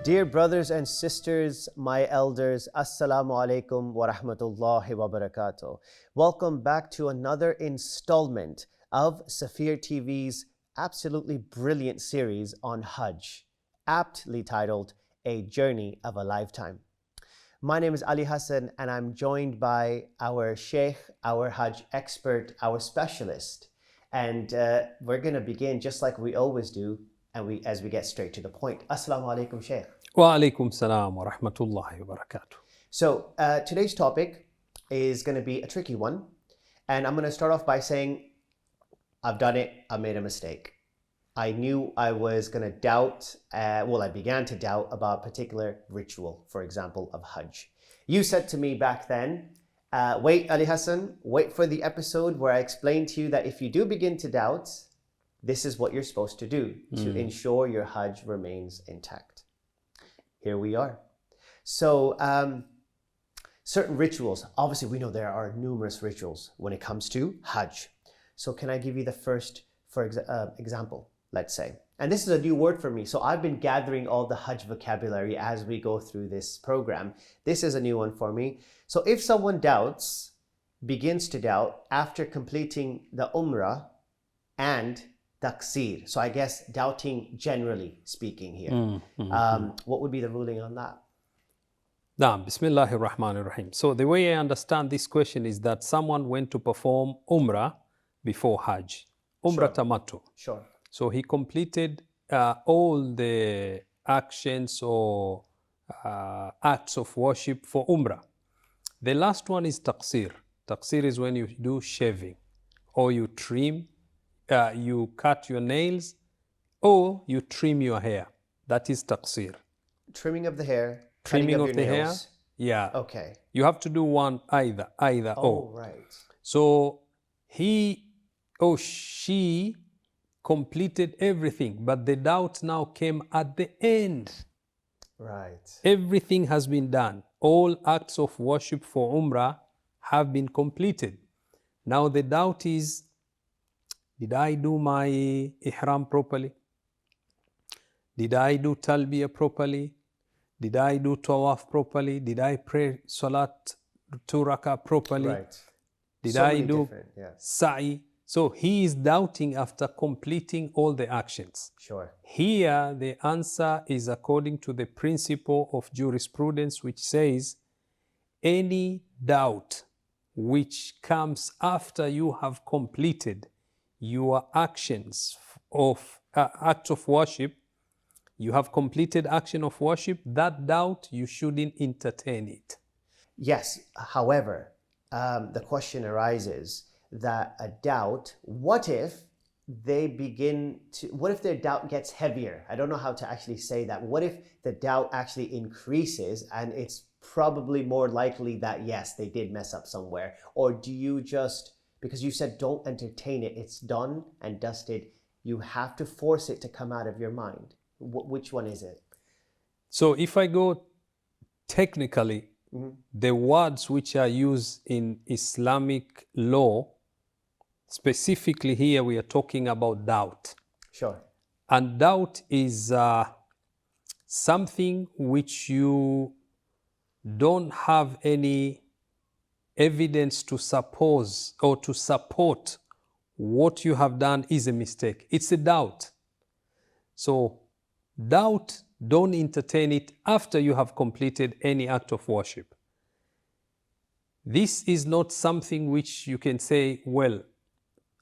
Dear brothers and sisters, my elders, Assalamu alaikum wa rahmatullahi wa barakatuh. Welcome back to another installment of Safir TV's absolutely brilliant series on Hajj, aptly titled A Journey of a Lifetime. My name is Ali Hassan and I'm joined by our Shaykh, our Hajj expert, our specialist. And we're going to begin just like we always do, and as we get straight to the point. Assalamu alaikum, Shaykh. Wa alaikum salam wa rahmatullahi wa barakatuh. So today's topic is going to be a tricky one. And I'm going to start off by saying, I've done it, I made a mistake. I knew I was going to doubt, I began to doubt about a particular ritual, for example, of Hajj. You said to me back then, wait, Ali Hassan, wait for the episode where I explained to you that if you do begin to doubt, this is what you're supposed to do to ensure your Hajj remains intact. Here we are. So certain rituals, obviously we know there are numerous rituals when it comes to Hajj. So can I give you the first, for example, let's say, and this is a new word for me. So I've been gathering all the Hajj vocabulary as we go through this program. This is a new one for me. So if someone begins to doubt after completing the Umrah and Taqsir. So I guess doubting generally speaking here. What would be the ruling on that? Bismillahir Rahmanir Rahim. So the way I understand this question is that someone went to perform Umrah before Hajj. Umrah Tamattu. Sure. So he completed all the actions or acts of worship for Umrah. The last one is Taqsir. Taqsir is when you do shaving or you trim. You cut your nails or you trim your hair. That is taqsir. Trimming of the hair, trimming of the hair. nails. Yeah. Okay. You have to do one either or. Oh, right. So he or she completed everything, but the doubt now came at the end. Right. Everything has been done. All acts of worship for Umrah have been completed. Now the doubt is, did I do my ihram properly? Did I do talbiyah properly? Did I do tawaf properly? Did I pray salat 2 rakah properly? Right. Did So I many do sa'i? So he is doubting after completing all the actions. Sure. Here the answer is according to the principle of jurisprudence, which says any doubt which comes after you have completed your actions of act of worship, you have completed action of worship, that doubt, you shouldn't entertain it. Yes. However, the question arises that a doubt, what if their doubt gets heavier? I don't know how to actually say that. What if the doubt actually increases and it's probably more likely that, yes, they did mess up somewhere? Or do you just, because you said don't entertain it, it's done and dusted, you have to force it to come out of your mind? Which one is it? So if I go technically, the words which are used in Islamic law, specifically here we are talking about doubt. Sure. And doubt is something which you don't have any evidence to suppose or to support what you have done is a mistake. It's a doubt. So doubt, don't entertain it after you have completed any act of worship. This is not something which you can say, well,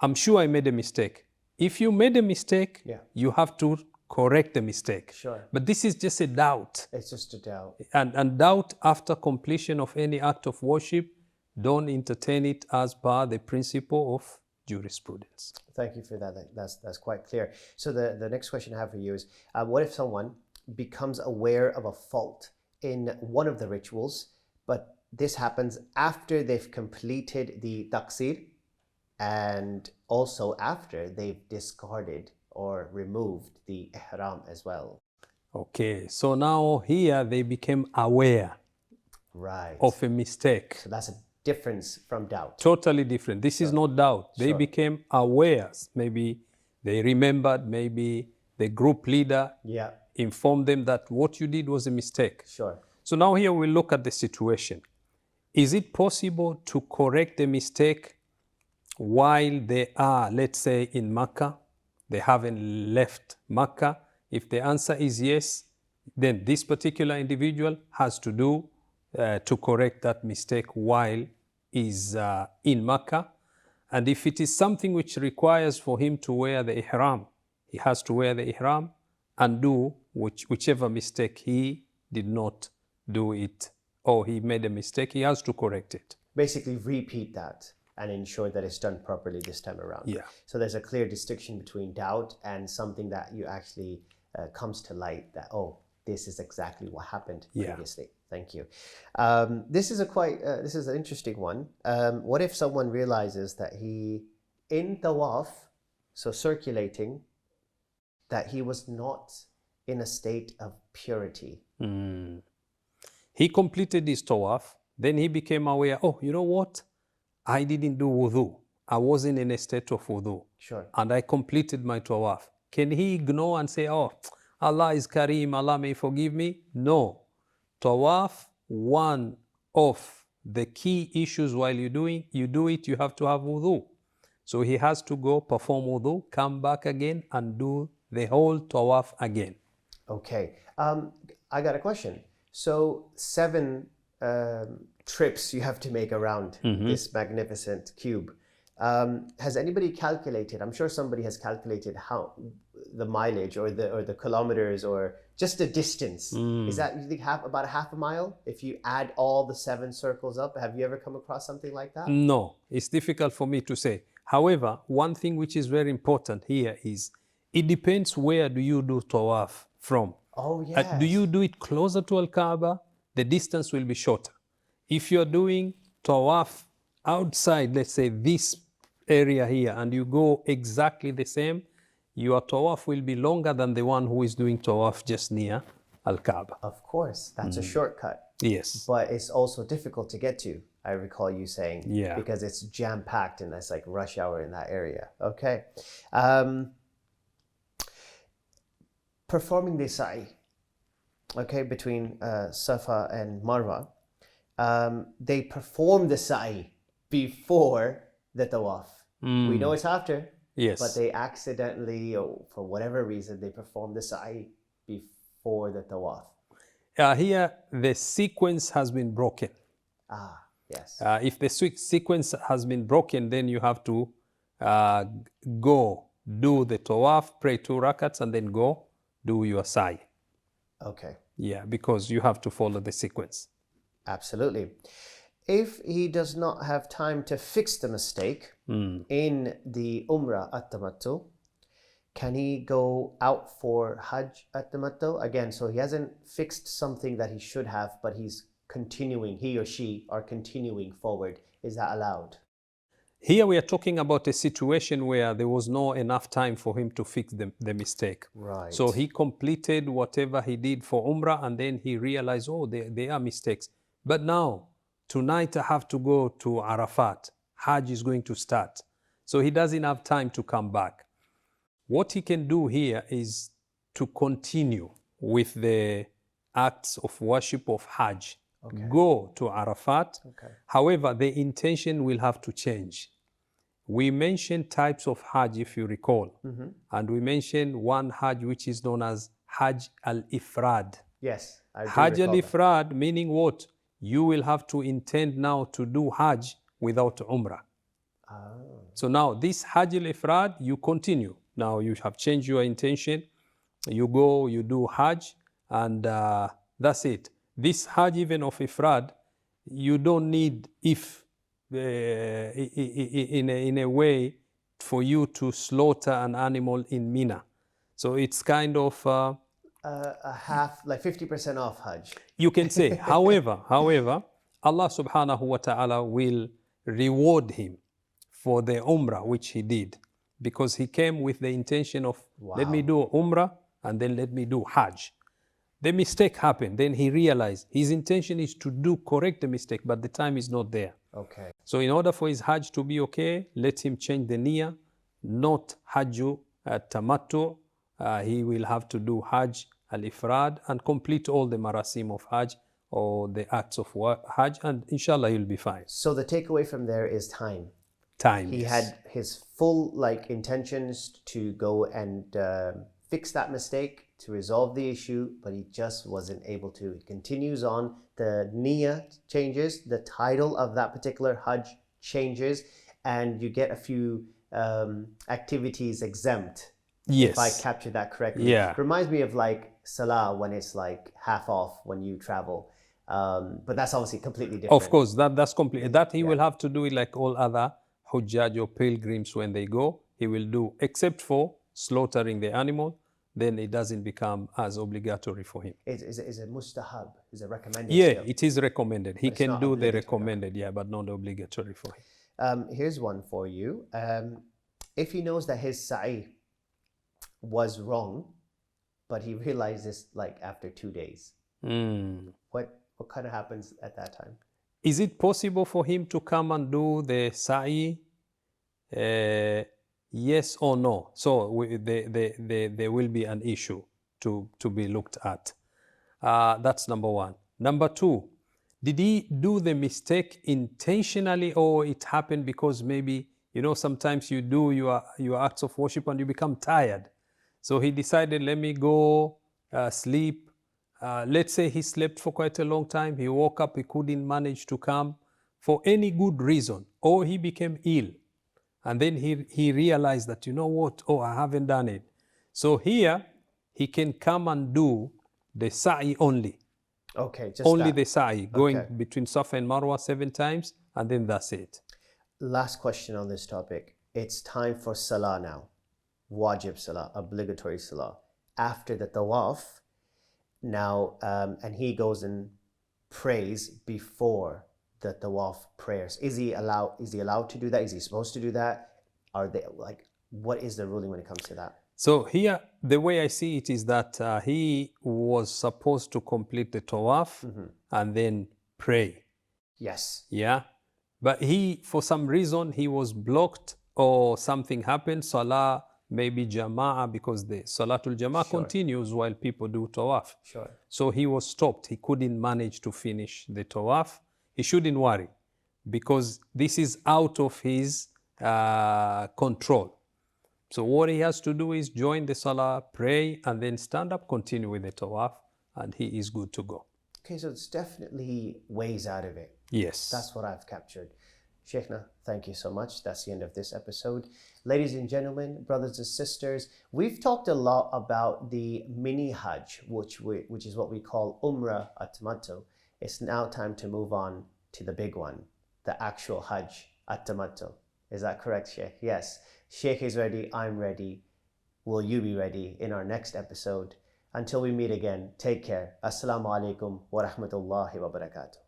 I'm sure I made a mistake. If you made a mistake, you have to correct the mistake. Sure. But this is just a doubt. It's just a doubt. And doubt after completion of any act of worship, don't entertain it as per the principle of jurisprudence. Thank you for that. That's quite clear. So the next question I have for you is, what if someone becomes aware of a fault in one of the rituals, but this happens after they've completed the taqsir and also after they've discarded or removed the ihram as well? Okay, so now here they became aware of a mistake. So that's a difference from doubt. Totally different. This is not doubt. They became aware. Maybe they remembered, maybe the group leader inform them that what you did was a mistake. Sure. So now here we look at the situation. Is it possible to correct the mistake while they are, let's say, in Makkah? They haven't left Makkah. If the answer is yes, then this particular individual has to do to correct that mistake while is in Makkah. And if it is something which requires for him to wear the ihram, he has to wear the ihram and do whichever mistake he did not do it, or he made a mistake, he has to correct it. Basically repeat that and ensure that it's done properly this time around. Yeah. So there's a clear distinction between doubt and something that you actually comes to light that, oh, this is exactly what happened previously. Thank you. This is an interesting one. What if someone realizes that he, in tawaf, so circulating, that he was not in a state of purity? He completed his tawaf, then he became aware, oh, you know what? I didn't do wudu. I wasn't in a state of wudu. Sure. And I completed my tawaf. Can he ignore and say, oh, Allah is Kareem, Allah may forgive me? No. Tawaf, one of the key issues while you do it, you have to have wudu. So he has to go perform wudu, come back again and do the whole tawaf again. Okay. I got a question. So 7 trips you have to make around this magnificent cube. Has anybody calculated? I'm sure somebody has calculated how the mileage or the kilometers or just the distance. Is that you think about half a mile if you add all the 7 circles up? Have you ever come across something like that? No, it's difficult for me to say. However, one thing which is very important here is it depends where do you do tawaf from. Oh, yes. Do you do it closer to Al-Kaaba? The distance will be shorter. If you're doing tawaf outside, let's say this area here, and you go exactly the same, your tawaf will be longer than the one who is doing tawaf just near Al-Kaaba. Of course, that's a shortcut. Yes. But it's also difficult to get to, I recall you saying. Yeah. Because it's jam-packed and it's like rush hour in that area. Okay. Performing the sa'i, okay, between Safa and Marwa, they perform the sa'i before the tawaf. We know it's after, Yes. but they accidentally, or for whatever reason, they perform the sa'i before the tawaf. Here, the sequence has been broken. Ah, yes. If the sequence has been broken, then you have to go do the tawaf, pray 2 rakats, and then go do your sa'i. Okay. Yeah, because you have to follow the sequence. Absolutely. If he does not have time to fix the mistake in the Umrah at-Tamattu, can he go out for Hajj at-Tamattu? Again, so he hasn't fixed something that he should have, but he's continuing, he or she are continuing forward. Is that allowed? Here we are talking about a situation where there was no enough time for him to fix the mistake. Right. So he completed whatever he did for Umrah and then he realized, oh, there are mistakes. But now, tonight I have to go to Arafat. Hajj is going to start. So he doesn't have time to come back. What he can do here is to continue with the acts of worship of Hajj. Okay. Go to Arafat. Okay. However, the intention will have to change. We mentioned types of Hajj, if you recall. And we mentioned one Hajj which is known as Hajj al-Ifrad. Yes. Hajj al-Ifrad meaning what? You will have to intend now to do Hajj without Umrah. Oh. So now this Hajj al-Ifrad, you continue. Now you have changed your intention. You go, you do Hajj, and that's it. This Hajj even of Ifrad, you don't need in a way for you to slaughter an animal in Mina. So it's kind of a half, like 50% off Hajj. You can say. However, Allah subhanahu wa ta'ala will reward him for the Umrah which he did, because he came with the intention of let me do Umrah and then let me do Hajj. The mistake happened. Then he realized his intention is to correct the mistake, but the time is not there. Okay. So in order for his Hajj to be okay, let him change the niyyah, not Hajj tamattu. He will have to do Hajj al-ifrad, and complete all the marasim of Hajj or the acts of Hajj, and inshallah he'll be fine. So the takeaway from there is time. Time. He yes. had his full intentions to go and fix that mistake, to resolve the issue, but he just wasn't able to. He continues on. The niyyah changes, the title of that particular Hajj changes, and you get a few activities exempt. Yes. If I captured that correctly. Yeah. Reminds me of like Salah when it's like half off when you travel. But that's obviously completely different. Of course, that's completely. That he will have to do it like all other Hujjaj or pilgrims when they go. He will do, except for slaughtering the animal, then it doesn't become as obligatory for him. Is it mustahab? Is it recommended? Yeah, still? it is recommended. He can do the recommended, but not obligatory for him. Here's one for you. If he knows that his sa'i was wrong, but he realized this like after 2 days, what kind of happens at that time? Is it possible for him to come and do the sa'i? Yes or no? So there will be an issue to be looked at. That's number one. Number two, did he do the mistake intentionally, or it happened because maybe, sometimes you do your acts of worship and you become tired. So he decided, let me go sleep. Let's say he slept for quite a long time. He woke up, he couldn't manage to come for any good reason, or he became ill. And then he realized that, I haven't done it. So here, he can come and do the sa'i only. Okay, just only that. The sa'i, going between Safa and Marwa 7 times, and then that's it. Last question on this topic. It's time for salah now. Wajib salah, obligatory salah. After the tawaf, now, and he goes and prays before the tawaf prayers. Is he allowed to do that? Is he supposed to do that? What is the ruling when it comes to that? So here, the way I see it is that he was supposed to complete the tawaf and then pray. Yes. Yeah. But for some reason, he was blocked or something happened. Salah, maybe jama'ah, because the Salatul Jama'ah continues while people do tawaf. Sure. So he was stopped. He couldn't manage to finish the tawaf. He shouldn't worry, because this is out of his control. So what he has to do is join the salah, pray, and then stand up, continue with the tawaf, and he is good to go. Okay, so it's definitely ways out of it. Yes. That's what I've captured. Sheikhna, thank you so much. That's the end of this episode. Ladies and gentlemen, brothers and sisters, we've talked a lot about the mini Hajj, which is what we call Umrah at-Tamattu. It's now time to move on to the big one, the actual Hajj at-Tamattu. Is that correct, Shaykh? Yes. Shaykh is ready. I'm ready. Will you be ready in our next episode? Until we meet again, take care. Assalamu alaikum wa rahmatullahi wa barakatuh.